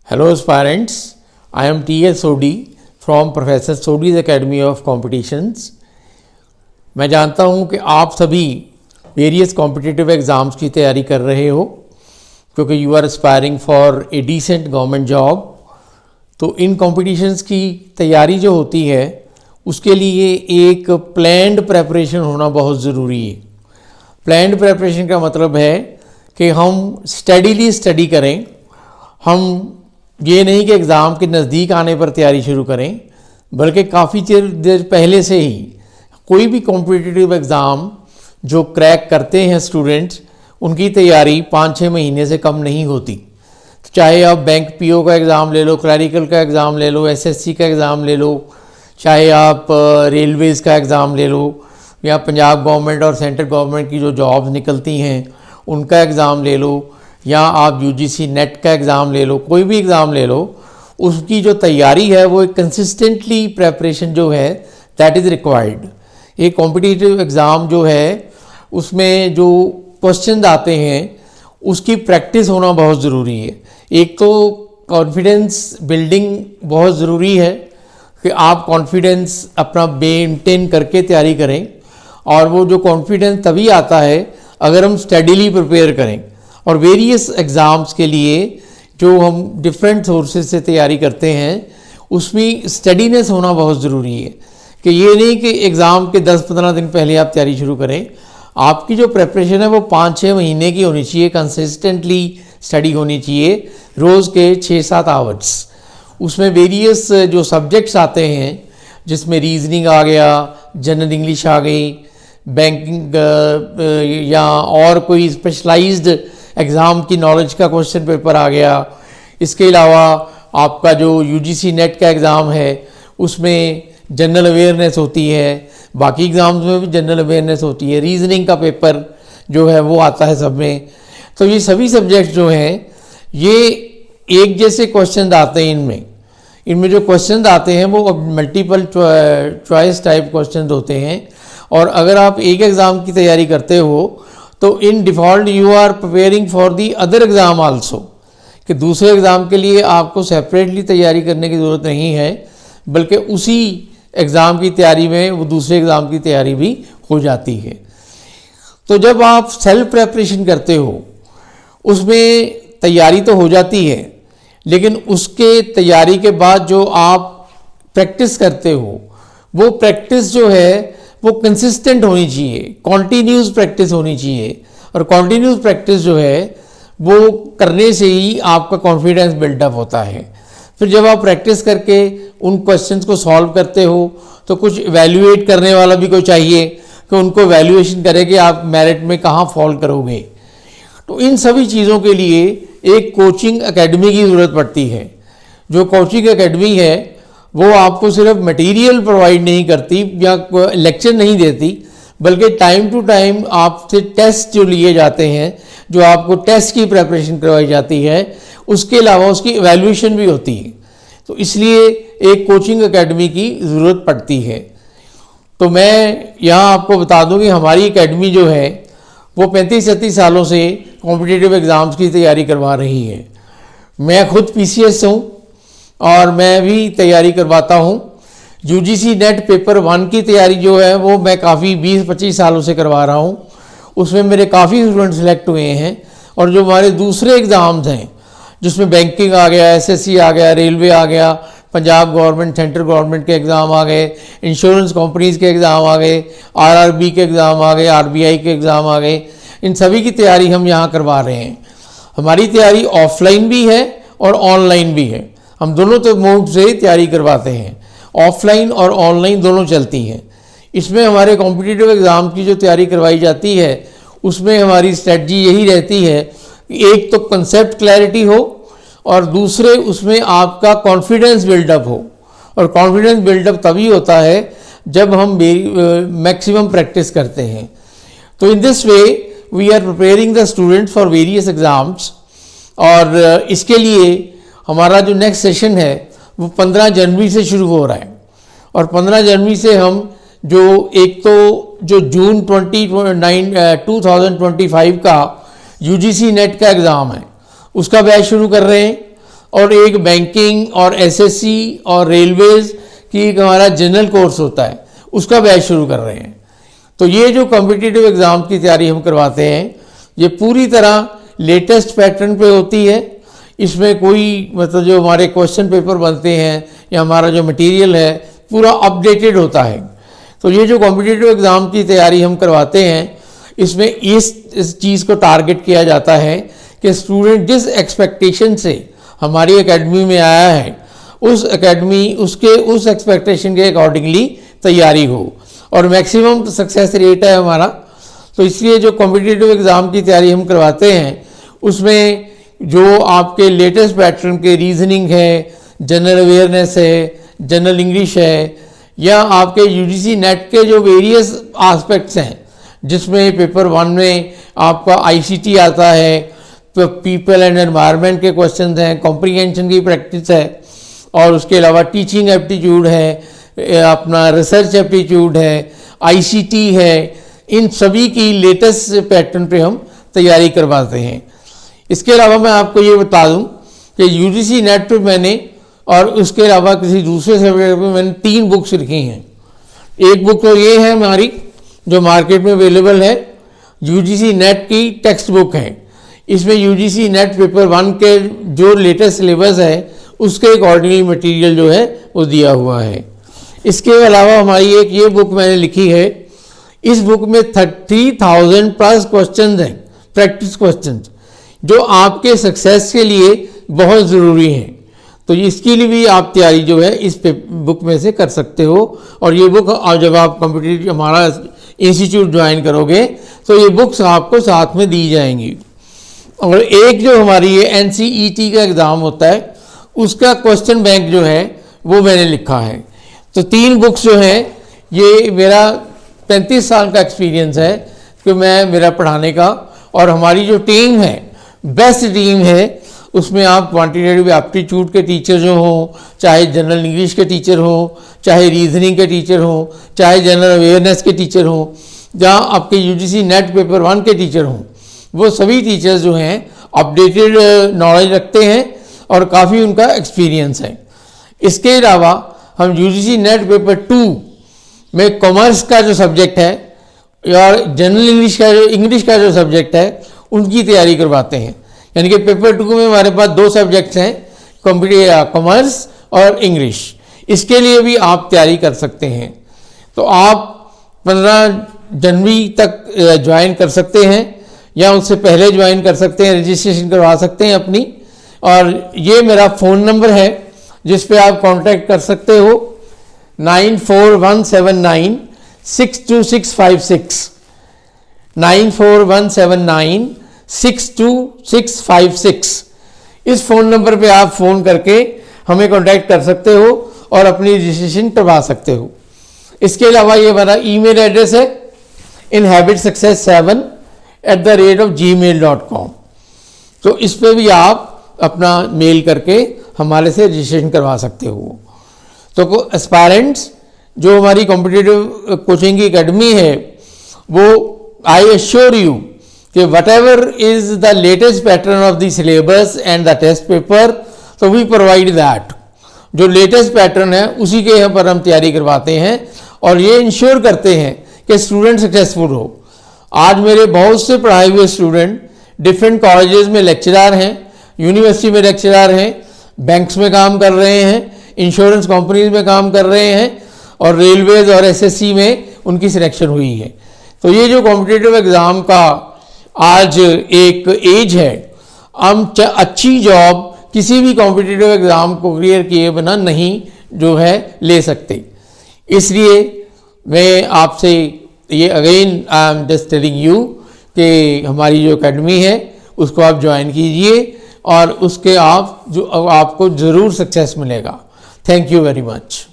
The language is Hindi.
Hello aspirants, I am T.S. Sodhi from Professor Sodhi's Academy of Competitions। मैं जानता हूँ कि आप सभी वेरियस कॉम्पिटिटिव एग्ज़ाम्स की तैयारी कर रहे हो क्योंकि you are aspiring for a decent government job. तो इन कॉम्पिटिशन्स की तैयारी जो होती है उसके लिए एक प्लान्ड प्रेपरेशन होना बहुत ज़रूरी है। प्लान्ड प्रेपरेशन का मतलब है कि हम स्टडीली स्टडी करें। हम ये नहीं कि एग्ज़ाम के नज़दीक आने पर तैयारी शुरू करें, बल्कि काफ़ी देर पहले से ही कोई भी कॉम्पिटिटिव एग्ज़ाम जो क्रैक करते हैं स्टूडेंट्स, उनकी तैयारी 5-6 महीने से कम नहीं होती। तो चाहे आप बैंक पीओ का एग्ज़ाम ले लो, क्लरिकल का एग्ज़ाम ले लो, एसएससी का एग्ज़ाम ले लो, चाहे आप रेलवेज़ का एग्ज़ाम ले लो, या पंजाब गवर्नमेंट और सेंट्रल गवर्नमेंट की जो जॉब्स निकलती हैं उनका एग्ज़ाम ले लो, या आप यूजीसी नेट का एग्ज़ाम ले लो, कोई भी एग्ज़ाम ले लो, उसकी जो तैयारी है वो एक कंसिस्टेंटली प्रेपरेशन जो है दैट इज़ रिक्वायर्ड। एक कॉम्पिटिटिव एग्ज़ाम जो है उसमें जो क्वेश्चन आते हैं उसकी प्रैक्टिस होना बहुत ज़रूरी है। एक तो कॉन्फिडेंस बिल्डिंग बहुत ज़रूरी है कि आप कॉन्फिडेंस अपना मेंटेन करके तैयारी करें, और वो जो कॉन्फिडेंस तभी आता है अगर हम स्टडीली प्रिपेयर करें। और वेरियस एग्ज़ाम्स के लिए जो हम डिफरेंट सोर्सेज से तैयारी करते हैं उसमें स्टडीनेस होना बहुत ज़रूरी है कि ये नहीं कि एग्ज़ाम के 10-15 दिन पहले आप तैयारी शुरू करें। आपकी जो प्रेपरेशन है वो 5-6 महीने की होनी चाहिए, कंसिस्टेंटली स्टडी होनी चाहिए, रोज़ के 6-7 आवर्स। उसमें वेरियस जो सब्जेक्ट्स आते हैं जिसमें रीजनिंग आ गया, जनरल इंग्लिश आ गई, बैंकिंग या और कोई स्पेशलाइज्ड एग्ज़ाम की नॉलेज का क्वेश्चन पेपर आ गया। इसके अलावा आपका जो यूजीसी नेट का एग्ज़ाम है उसमें जनरल अवेयरनेस होती है, बाकी एग्ज़ाम्स में भी जनरल अवेयरनेस होती है, रीजनिंग का पेपर जो है वो आता है सब में। तो ये सभी सब्जेक्ट्स जो हैं ये एक जैसे क्वेश्चन आते हैं। इनमें जो क्वेश्चन आते हैं वो मल्टीपल चॉइस टाइप क्वेश्चन होते हैं। और अगर आप एक एग्ज़ाम की तैयारी करते हो तो in default you are preparing for the other exam also, कि दूसरे एग्ज़ाम के लिए आपको सेपरेटली तैयारी करने की ज़रूरत नहीं है, बल्कि उसी एग्ज़ाम की तैयारी में वो दूसरे एग्ज़ाम की तैयारी भी हो जाती है। तो जब आप सेल्फ प्रेपरेशन करते हो उसमें तैयारी तो हो जाती है, लेकिन उसके तैयारी के बाद जो आप प्रैक्टिस करते हो वो प्रैक्टिस जो है वो कंसिस्टेंट होनी चाहिए, कॉन्टीन्यूस प्रैक्टिस होनी चाहिए। और कॉन्टीन्यूस प्रैक्टिस जो है वो करने से ही आपका कॉन्फिडेंस बिल्डअप होता है। फिर जब आप प्रैक्टिस करके उन क्वेश्चंस को सॉल्व करते हो तो कुछ इवैल्यूएट करने वाला भी कोई चाहिए कि उनको इवैल्यूएशन करे कि आप मेरिट में कहाँ फॉल करोगे। तो इन सभी चीज़ों के लिए एक कोचिंग एकेडमी की ज़रूरत पड़ती है। जो कोचिंग एकेडमी है वो आपको सिर्फ मटेरियल प्रोवाइड नहीं करती या लेक्चर नहीं देती, बल्कि टाइम टू टाइम आपसे टेस्ट जो लिए जाते हैं, जो आपको टेस्ट की प्रेपरेशन करवाई जाती है, उसके अलावा उसकी इवैल्यूएशन भी होती है। तो इसलिए एक कोचिंग एकेडमी की ज़रूरत पड़ती है। तो मैं यहाँ आपको बता दूँ कि हमारी एकेडमी जो है वो 35-37 सालों से कॉम्पिटिटिव एग्ज़ाम्स की तैयारी करवा रही है। मैं खुद पीसीएस हूँ और मैं भी तैयारी करवाता हूँ। यूजीसी नेट पेपर 1 की तैयारी जो है वो मैं काफ़ी 20-25 सालों से करवा रहा हूँ। उसमें मेरे काफ़ी स्टूडेंट सेलेक्ट हुए हैं। और जो हमारे दूसरे एग्ज़ाम्स हैं जिसमें बैंकिंग आ गया, एसएससी आ गया, रेलवे आ गया, पंजाब गवर्नमेंट सेंट्रल गवर्नमेंट के एग्ज़ाम आ गए, इंश्योरेंस कंपनीज़ के एग्ज़ाम आ गए, आरआरबी के एग्ज़ाम आ गए, आरबीआई के एग्ज़ाम आ गए, इन सभी की तैयारी हम यहाँ करवा रहे हैं। हमारी तैयारी ऑफलाइन भी है और ऑनलाइन भी है। हम दोनों तो मोड से तैयारी करवाते हैं, ऑफलाइन और ऑनलाइन दोनों चलती हैं। इसमें हमारे कॉम्पिटिटिव एग्ज़ाम की जो तैयारी करवाई जाती है उसमें हमारी स्ट्रेटजी यही रहती है कि एक तो कंसेप्ट क्लैरिटी हो और दूसरे उसमें आपका कॉन्फिडेंस बिल्डअप हो। और कॉन्फिडेंस बिल्डअप तभी होता है जब हम मैक्सिमम प्रैक्टिस करते हैं। तो in this way we are preparing the students for various exams. और इसके लिए हमारा जो नेक्स्ट सेशन है वो 15 जनवरी से शुरू हो रहा है। और 15 जनवरी से हम जो एक तो जो जून 2025 का यूजीसी नेट का एग्ज़ाम है उसका बैच शुरू कर रहे हैं। और एक बैंकिंग और एसएससी और रेलवेज़ की एक हमारा जनरल कोर्स होता है, उसका बैच शुरू कर रहे हैं। तो ये जो कॉम्पिटिटिव एग्ज़ाम की तैयारी हम करवाते हैं ये पूरी तरह लेटेस्ट पैटर्न पे होती है। इसमें कोई मतलब जो हमारे क्वेश्चन पेपर बनते हैं या हमारा जो मटेरियल है पूरा अपडेटेड होता है। तो ये जो कॉम्पिटिटिव एग्ज़ाम की तैयारी हम करवाते हैं इसमें इस चीज़ को टारगेट किया जाता है कि स्टूडेंट जिस एक्सपेक्टेशन से हमारी एकेडमी में आया है उस एक्सपेक्टेशन के अकॉर्डिंगली तैयारी हो और मैक्सिमम सक्सेस रेट है हमारा। तो इसलिए जो कॉम्पिटिटिव एग्ज़ाम की तैयारी हम करवाते हैं उसमें जो आपके लेटेस्ट पैटर्न के रीजनिंग है, जनरल अवेयरनेस है, जनरल इंग्लिश है, या आपके यूजीसी नेट के जो वेरियस एस्पेक्ट्स हैं जिसमें पेपर 1 में आपका आईसीटी आता है, पीपल एंड एनवायरनमेंट के क्वेश्चन हैं, कॉम्प्रीहेंशन की प्रैक्टिस है, और उसके अलावा टीचिंग एप्टीट्यूड है, अपना रिसर्च एप्टीट्यूड है, आईसीटी है, इन सभी की लेटेस्ट पैटर्न पे हम तैयारी करवाते हैं। इसके अलावा मैं आपको ये बता दूं कि यूजीसी नेट पे मैंने और उसके अलावा किसी दूसरे सब्जेक्ट में मैंने 3 बुक्स लिखी हैं। एक बुक तो ये है हमारी जो मार्केट में अवेलेबल है, यूजीसी नेट की टेक्स्ट बुक है। इसमें यूजीसी नेट पेपर 1 के जो लेटेस्ट सिलेबस है उसके अकॉर्डिंगली मटेरियल जो है वो दिया हुआ है। इसके अलावा हमारी एक ये बुक मैंने लिखी है, इस बुक में 30,000 प्लस क्वेश्चन हैं, प्रैक्टिस क्वेश्चन जो आपके सक्सेस के लिए बहुत ज़रूरी हैं। तो इसके लिए भी आप तैयारी जो है इस बुक में से कर सकते हो। और ये बुक जब आप कॉम्पिटिटिव हमारा इंस्टीट्यूट ज्वाइन करोगे तो ये बुक्स आपको साथ में दी जाएंगी। और एक जो हमारी ये एनसीईटी का एग्ज़ाम होता है उसका क्वेश्चन बैंक जो है वो मैंने लिखा है। तो 3 बुक्स जो हैं ये मेरा 35 साल का एक्सपीरियंस है कि मेरा पढ़ाने का, और हमारी जो टीम है बेस्ट टीम है। उसमें आप क्वांटिटेटिव एप्टीट्यूड के टीचर जो हों, चाहे जनरल इंग्लिश के टीचर हों, चाहे रीजनिंग के टीचर हों, चाहे जनरल अवेयरनेस के टीचर हों, जहाँ आपके यूजीसी नेट पेपर 1 के टीचर हों, वो सभी टीचर्स जो हैं अपडेटेड नॉलेज रखते हैं और काफ़ी उनका एक्सपीरियंस है। इसके अलावा हम यूजीसी नेट पेपर 2 में कॉमर्स का जो सब्जेक्ट है और जनरल इंग्लिश का जो सब्जेक्ट है उनकी तैयारी करवाते हैं। यानी कि पेपर 2 में हमारे पास 2 सब्जेक्ट्स हैं, कॉमर्स और इंग्लिश। इसके लिए भी आप तैयारी कर सकते हैं। तो आप 15 जनवरी तक ज्वाइन कर सकते हैं या उससे पहले ज्वाइन कर सकते हैं, रजिस्ट्रेशन करवा सकते हैं अपनी। और ये मेरा फ़ोन नंबर है जिस पे आप कांटेक्ट कर सकते हो 9417962656 9417962656। इस फ़ोन नंबर पे आप फ़ोन करके हमें कांटेक्ट कर सकते हो और अपनी रजिस्ट्रेशन करवा सकते हो। इसके अलावा ये हमारा ईमेल एड्रेस है inhabitsuccess7@gmail.com। तो इस पे भी आप अपना मेल करके हमारे से रजिस्ट्रेशन करवा सकते हो। तो एस्पायरेंट्स जो हमारी कॉम्पिटिटिव कोचिंग की एकेडमी है वो आई एश्योर यू कि whatever is the latest pattern of the syllabus and the test paper, तो वी प्रोवाइड दैट। जो लेटेस्ट पैटर्न है उसी के यहाँ पर हम तैयारी करवाते हैं और ये इंश्योर करते हैं कि स्टूडेंट सक्सेसफुल हो। आज मेरे बहुत से पढ़ाए हुए स्टूडेंट डिफरेंट कॉलेजेस में लेक्चरर हैं, यूनिवर्सिटी में लेक्चरर हैं, बैंक्स में काम कर रहे हैं, इंश्योरेंस कंपनीज में काम कर रहे हैं और रेलवेज और एसएससी में उनकी सिलेक्शन हुई है। तो ये जो कॉम्पिटिटिव एग्ज़ाम का आज एक एज है, हम अच्छी जॉब किसी भी कॉम्पिटिटिव एग्ज़ाम को क्लियर किए बिना नहीं जो है ले सकते। इसलिए मैं आपसे ये again I am just telling you कि हमारी जो एकेडमी है उसको आप ज्वाइन कीजिए और उसके आपको ज़रूर सक्सेस मिलेगा। Thank you very much.